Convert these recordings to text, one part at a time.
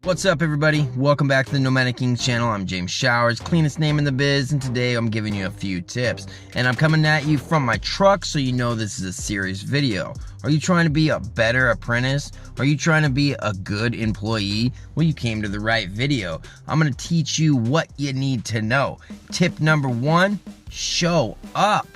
What's up, everybody? Welcome back to the Nomadic King channel. I'm James Showers, cleanest name in the biz, and today I'm giving you a few tips. And I'm coming at you from my truck, so you know this is a serious video. Are you trying to be a better apprentice? Are you trying to be a good employee? Well, you came to the right video. I'm going to teach you what you need to know. Tip number one, show up.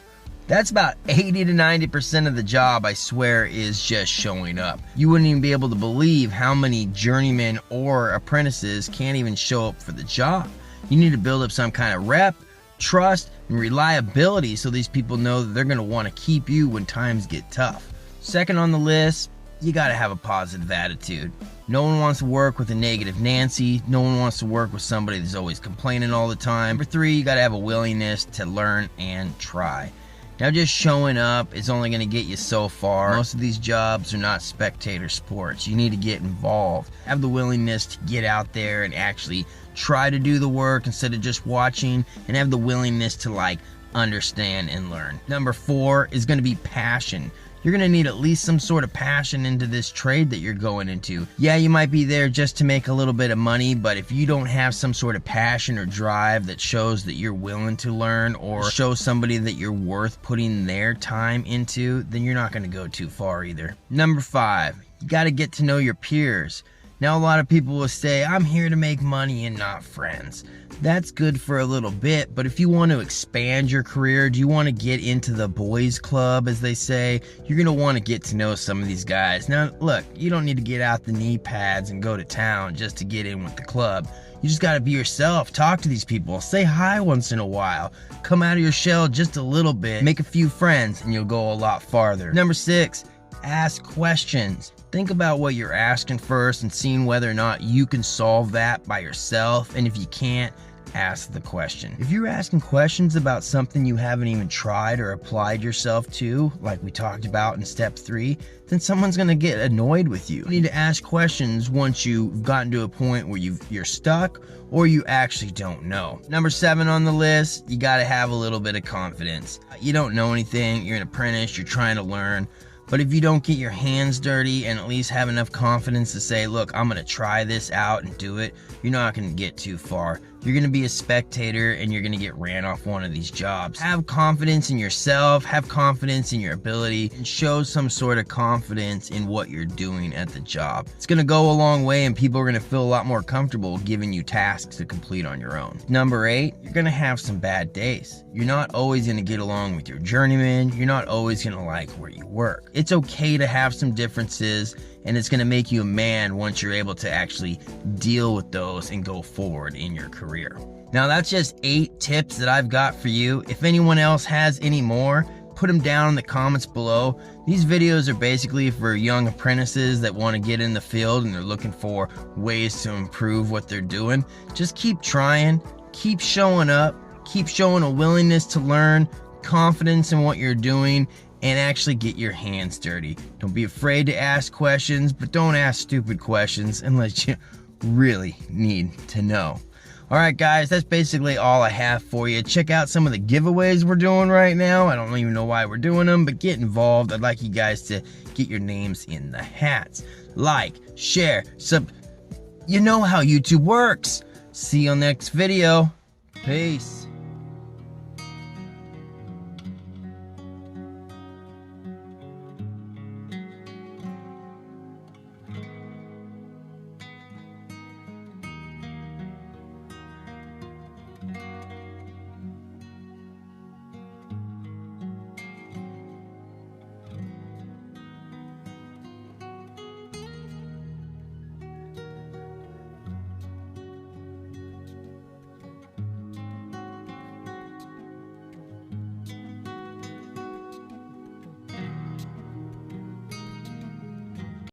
That's about 80 to 90% of the job, I swear, is just showing up. You wouldn't even be able to believe how many journeymen or apprentices can't even show up for the job. You need to build up some kind of rep, trust, and reliability so these people know that they're going to want to keep you when times get tough. Second on the list, you got to have a positive attitude. No one wants to work with a negative Nancy. No one wants to work with somebody that's always complaining all the time. Number three, you got to have a willingness to learn and try. Now, just showing up is only going to get you so far. Most of these jobs are not spectator sports. You need to get involved. Have the willingness to get out there and actually try to do the work instead of just watching, and have the willingness to understand and learn. Number four is going to be passion. You're going to need at least some sort of passion into this trade that you're going into. Yeah, you might be there just to make a little bit of money, but if you don't have some sort of passion or drive that shows that you're willing to learn or show somebody that you're worth putting their time into, then you're not going to go too far either. Number five, you got to get to know your peers. Now, a lot of people will say, I'm here to make money and not friends. That's good for a little bit, but if you want to expand your career, do you want to get into the boys club, as they say, you're going to want to get to know some of these guys. Now, look, you don't need to get out the knee pads and go to town just to get in with the club. You just got to be yourself, talk to these people, say hi once in a while, come out of your shell just a little bit, make a few friends, and you'll go a lot farther. Number six, ask questions. Think about what you're asking first and seeing whether or not you can solve that by yourself, and if you can't, ask the question. If you're asking questions about something you haven't even tried or applied yourself to, like we talked about in step 3, then someone's going to get annoyed with you. You need to ask questions once you've gotten to a point where you're stuck or you actually don't know. Number 7 on the list, you got to have a little bit of confidence. You don't know anything, you're an apprentice, you're trying to learn. But if you don't get your hands dirty and at least have enough confidence to say, look, I'm going to try this out and do it, you're not going to get too far. You're going to be a spectator and you're going to get ran off one of these jobs. Have confidence in yourself, have confidence in your ability, and show some sort of confidence in what you're doing at the job. It's going to go a long way and people are going to feel a lot more comfortable giving you tasks to complete on your own. Number 8, you're going to have some bad days. You're not always going to get along with your journeyman. You're not always going to like where you work. It's okay to have some differences, and it's going to make you a man once you're able to actually deal with those and go forward in your career. Now, that's just 8 tips that I've got for you. If anyone else has any more, put them down in the comments below. These videos are basically for young apprentices that want to get in the field and they're looking for ways to improve what they're doing. Just keep trying, keep showing up, keep showing a willingness to learn, confidence in what you're doing, and actually get your hands dirty. Don't be afraid to ask questions, but don't ask stupid questions unless you really need to know. Alright guys, that's basically all I have for you. Check out some of the giveaways we're doing right now. I don't even know why we're doing them, but get involved. I'd like you guys to get your names in the hats. Like, share, you know how YouTube works. See you on the next video. Peace.